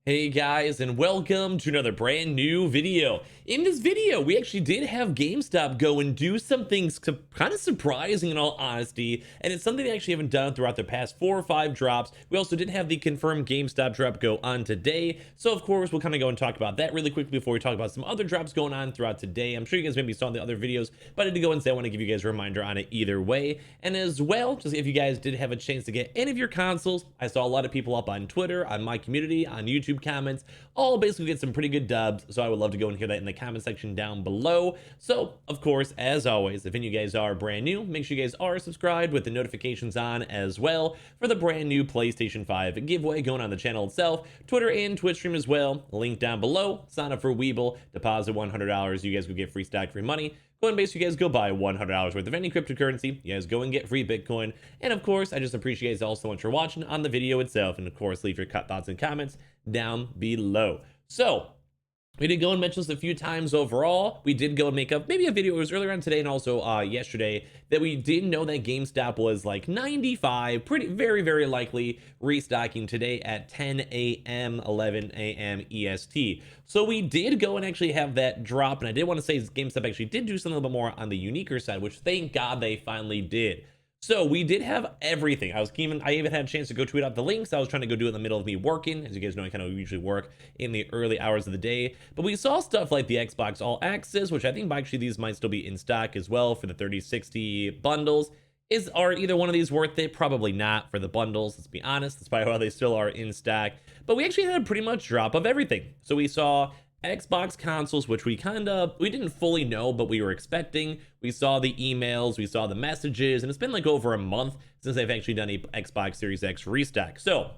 Hey guys, and welcome to another brand new video. In this video, we actually did have GameStop go and do some things kind of surprising in all honesty, and it's something they actually haven't done throughout the past 4 or 5 drops. We also did have the confirmed GameStop drop go on today, so of course we'll kind of go and talk about that really quickly before we talk about some other drops going on throughout today. I'm sure you guys maybe saw in the other videos, but I had to go and say I want to give you guys a reminder on it either way. And as well, just if you guys did have a chance to get any of your consoles, I saw a lot of people up on Twitter, on my community, on YouTube comments, all basically get some pretty good dubs, so I would love to go and hear that in the comment section down below. So of course, as always, if any of you guys are brand new, make sure you guys are subscribed with the notifications on as well for the brand new PlayStation 5 giveaway going on the channel itself, Twitter and Twitch stream as well, link down below. Sign up for Weeble, deposit $100, you guys will get free stock, free money. Coinbase, you guys go buy $100 worth of any cryptocurrency. You guys go and get free Bitcoin. And of course, I just appreciate you guys all so much for watching on the video itself. And of course, leave your thoughts and comments down below. So we did go and mention this a few times overall. We did go and make up maybe a video, it was earlier on today and also yesterday, that we did know that GameStop was like 95, very likely restocking today at 10 a.m., 11 a.m. EST. So we did go and actually have that drop, and I did want to say GameStop actually did do something a little bit more on the uniquer side, which thank God they finally did. So we did have everything. I even had a chance to go tweet out the links. I was trying to go do it in the middle of me working. As you guys know, I kind of usually work in the early hours of the day. But we saw stuff like the Xbox All Access, which I think actually these might still be in stock as well for the 3060 bundles. Are either one of these worth it? Probably not for the bundles. Let's be honest. That's probably why they still are in stock. But we actually had a pretty much drop of everything. So we saw Xbox consoles, which we didn't fully know, but we were expecting. We saw the emails, we saw the messages, and it's been like over a month since they've actually done a Xbox Series X restock. So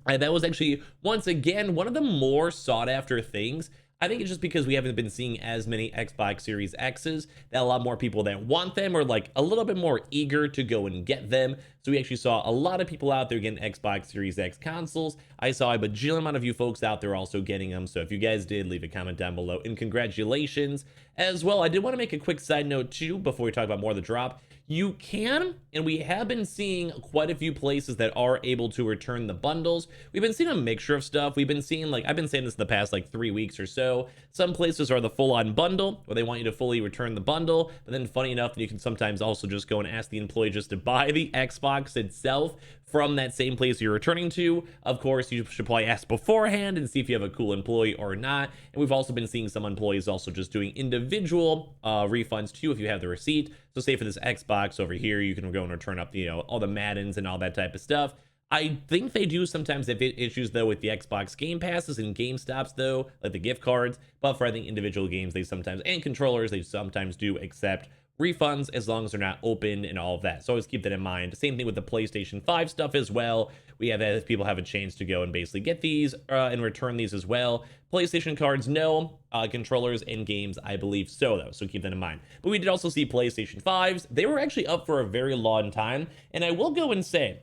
that was actually, once again, one of the more sought after things. I think it's just because we haven't been seeing as many Xbox Series X's, that a lot more people that want them are like a little bit more eager to go and get them. So we actually saw a lot of people out there getting Xbox Series X consoles. I saw a bajillion amount of you folks out there also getting them. So if you guys did, leave a comment down below, and congratulations as well. I did want to make a quick side note too before we talk about more of the drop. You can, and we have been seeing quite a few places that are able to return the bundles. We've been seeing a mixture of stuff. We've been seeing, like, I've been saying this in the past like 3 weeks or so. Some places are the full-on bundle, where they want you to fully return the bundle. But then funny enough, you can sometimes also just go and ask the employee just to buy the Xbox itself from that same place you're returning to. Of course, you should probably ask beforehand and see if you have a cool employee or not. And we've also been seeing some employees also just doing individual refunds too if you have the receipt. So say for this Xbox over here, you can go and return up, all the Maddens and all that type of stuff. I think they do sometimes have issues though with the Xbox Game Passes and GameStops though, like the gift cards. But for I think individual games, they sometimes, and controllers, they sometimes do accept refunds as long as they're not open and all of that. So always keep that in mind. Same thing with the PlayStation 5 stuff as well. We have as people have a chance to go and basically get these and return these as well. PlayStation cards, no. Controllers and games, I believe so though. So keep that in mind. But we did also see PlayStation 5s. They were actually up for a very long time. And I will go and say,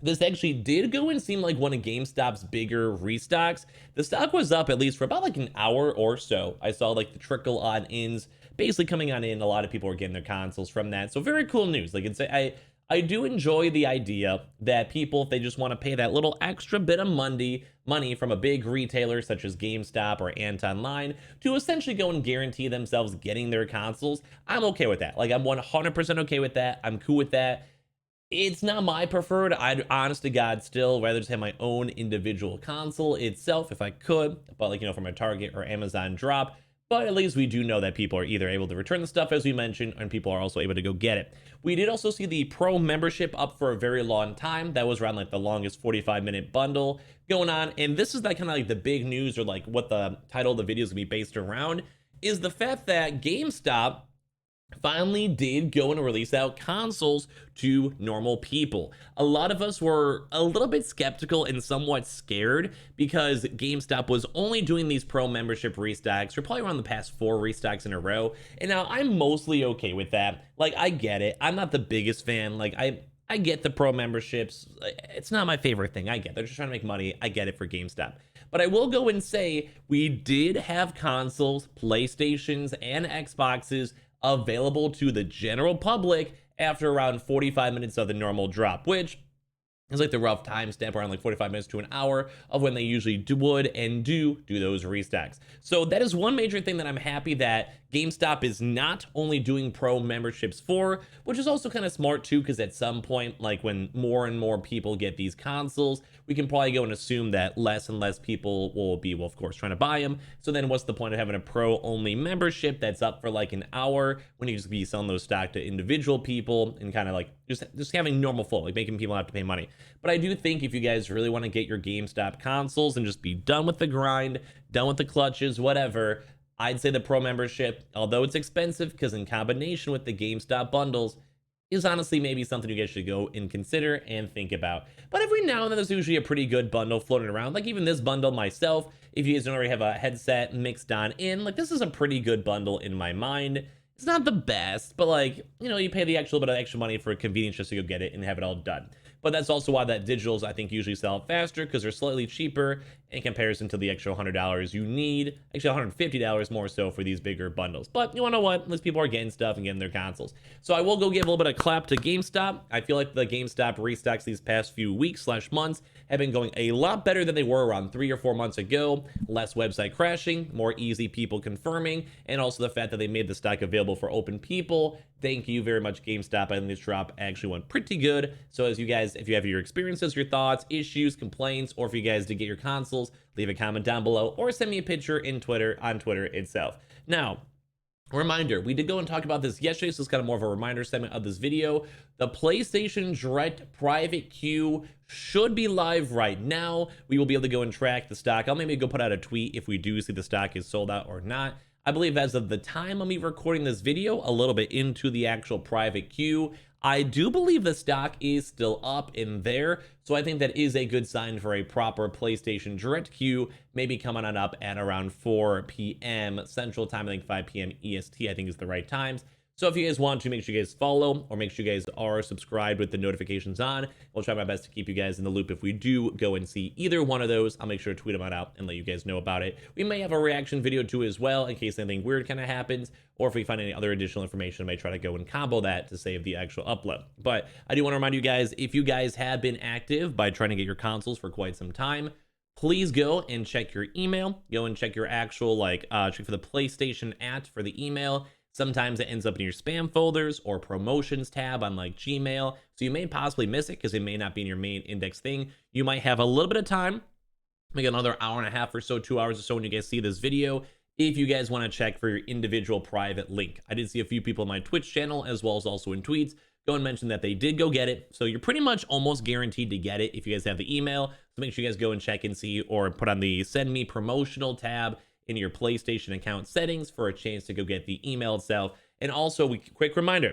this actually did go and seem like one of GameStop's bigger restocks. The stock was up at least for about like an hour or so. I saw like the trickle on ins basically coming on in. A lot of people were getting their consoles from that. So very cool news. Like I do enjoy the idea that people, if they just want to pay that little extra bit of money from a big retailer such as GameStop or Antonline to essentially go and guarantee themselves getting their consoles, I'm okay with that. Like I'm 100% okay with that. I'm cool with that. It's not my preferred. I'd honest to God still rather just have my own individual console itself if I could, but like, from a Target or Amazon drop. But at least we do know that people are either able to return the stuff as we mentioned, and people are also able to go get it. We did also see the Pro membership up for a very long time. That was around like the longest 45-minute bundle going on. And this is like kind of like the big news, or like what the title of the video is gonna be based around, is the fact that GameStop finally did go and release out consoles to normal people. A lot of us were a little bit skeptical and somewhat scared because GameStop was only doing these Pro membership restocks for probably around the past 4 restocks in a row. And now I'm mostly okay with that. Like, I get it. I'm not the biggest fan. Like, I get the Pro memberships. It's not my favorite thing. I get they're just trying to make money. I get it for GameStop. But I will go and say we did have consoles, PlayStations, and Xboxes available to the general public after around 45 minutes of the normal drop, which It's like the rough timestamp around like 45 minutes to an hour of when they usually do those restocks. So that is one major thing that I'm happy that GameStop is not only doing pro memberships for, which is also kind of smart too, because at some point, like when more and more people get these consoles, we can probably go and assume that less and less people will be, well, of course, trying to buy them. So then what's the point of having a pro only membership that's up for like an hour when you just be selling those stock to individual people and kind of like just having normal flow, like making people have to pay money. But I do think if you guys really want to get your GameStop consoles and just be done with the grind, done with the clutches, whatever, I'd say the pro membership, although it's expensive, because in combination with the GameStop bundles, is honestly maybe something you guys should go and consider and think about. But every now and then there's usually a pretty good bundle floating around. Like even this bundle myself, if you guys don't already have a headset mixed on in, like this is a pretty good bundle in my mind. It's not the best, but like, you know, you pay the actual bit of extra money for convenience just to go get it and have it all done. But that's also why that digitals, I think, usually sell faster, because they're slightly cheaper in comparison to the extra $100 you need. Actually, $150 more so for these bigger bundles. But you wanna know what? At least people are getting stuff and getting their consoles. So I will go give a little bit of clap to GameStop. I feel like the GameStop restocks these past few weeks / months have been going a lot better than they were around 3 or 4 months ago. Less website crashing, more easy people confirming, and also the fact that they made the stock available for open people. Thank you very much, GameStop. I think this drop actually went pretty good. So as you guys, if you have your experiences, your thoughts, issues, complaints, or if you guys did get your consoles, leave a comment down below or send me a picture on Twitter itself. Now, reminder, we did go and talk about this yesterday, so it's kind of more of a reminder segment of this video. The PlayStation Direct private queue should be live right now. We will be able to go and track the stock. I'll maybe go put out a tweet if we do see the stock is sold out or not. I believe as of the time of me recording this video, a little bit into the actual private queue, I do believe the stock is still up in there. So I think that is a good sign for a proper PlayStation Direct queue, maybe coming on up at around 4 p.m. Central Time. I think 5 p.m. EST, I think is the right times. So if you guys want to, make sure you guys follow or make sure you guys are subscribed with the notifications on. I'll try my best to keep you guys in the loop. If we do go and see either one of those, I'll make sure to tweet them out and let you guys know about it. We may have a reaction video too as well in case anything weird kind of happens, or if we find any other additional information, I may try to go and combo that to save the actual upload. But I do want to remind you guys, if you guys have been active by trying to get your consoles for quite some time, please go and check your email. Go and check your actual, check for the PlayStation at for the email. Sometimes it ends up in your spam folders or promotions tab on like Gmail. So you may possibly miss it because it may not be in your main index thing. You might have a little bit of time, maybe another hour and a half or so, 2 hours or so when you guys see this video, if you guys want to check for your individual private link. I did see a few people on my Twitch channel as well as also in tweets go and mention that they did go get it. So you're pretty much almost guaranteed to get it if you guys have the email. So make sure you guys go and check and see, or put on the send me promotional tab in your PlayStation account settings for a chance to go get the email itself. And also, quick reminder,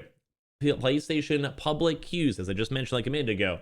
PlayStation public queues, as I just mentioned like a minute ago,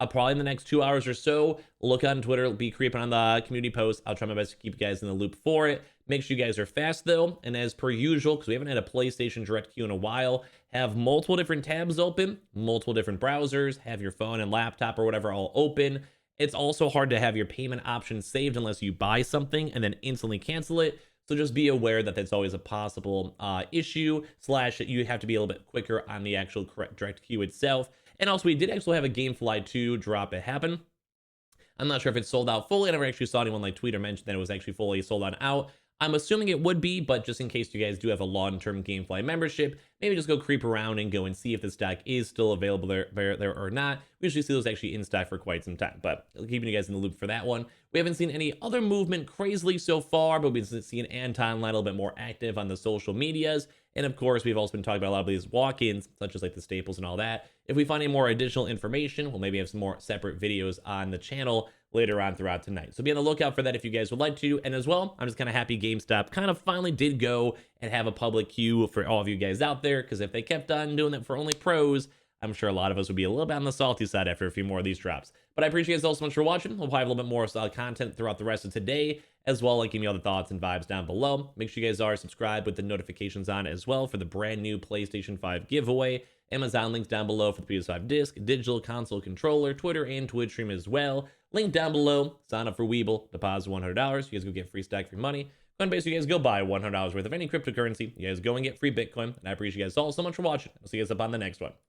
probably in the next 2 hours or so, look on Twitter, be creeping on the community post. I'll try my best to keep you guys in the loop for it. Make sure you guys are fast though, and as per usual, because we haven't had a PlayStation Direct queue in a while, have multiple different tabs open, multiple different browsers, have your phone and laptop or whatever all open. It's also hard to have your payment options saved unless you buy something and then instantly cancel it. So just be aware that that's always a possible issue, / you have to be a little bit quicker on the actual direct queue itself. And also, we did actually have a Gamefly 2 drop it happen. I'm not sure if it's sold out fully. I never actually saw anyone like tweet or mention that it was actually fully sold out. I'm assuming it would be, but just in case you guys do have a long-term Gamefly membership, maybe just go creep around and go and see if the stock is still available there or not. We usually see those actually in stock for quite some time, but keeping you guys in the loop for that one. We haven't seen any other movement crazily so far, but we've seen Anton Line a little bit more active on the social medias. And of course, we've also been talking about a lot of these walk-ins, such as like the staples and all that. If we find any more additional information, we'll maybe have some more separate videos on the channel later on throughout tonight. So be on the lookout for that if you guys would like to. And as well, I'm just kind of happy GameStop kind of finally did go and have a public queue for all of you guys out there, because if they kept on doing that for only pros, I'm sure a lot of us would be a little bit on the salty side after a few more of these drops. But I appreciate you guys all so much for watching. We'll probably have a little bit more content throughout the rest of today, as well, like giving me all the thoughts and vibes down below. Make sure you guys are subscribed with the notifications on as well for the brand new PlayStation 5 giveaway. Amazon links down below for the PS5 disc, digital console controller, Twitter and Twitch stream as well. Link down below. Sign up for Weeble, deposit $100. You guys go get free stack, free money. Coinbase, you guys go buy $100 worth of any cryptocurrency. You guys go and get free Bitcoin. And I appreciate you guys all so much for watching. I'll see you guys up on the next one.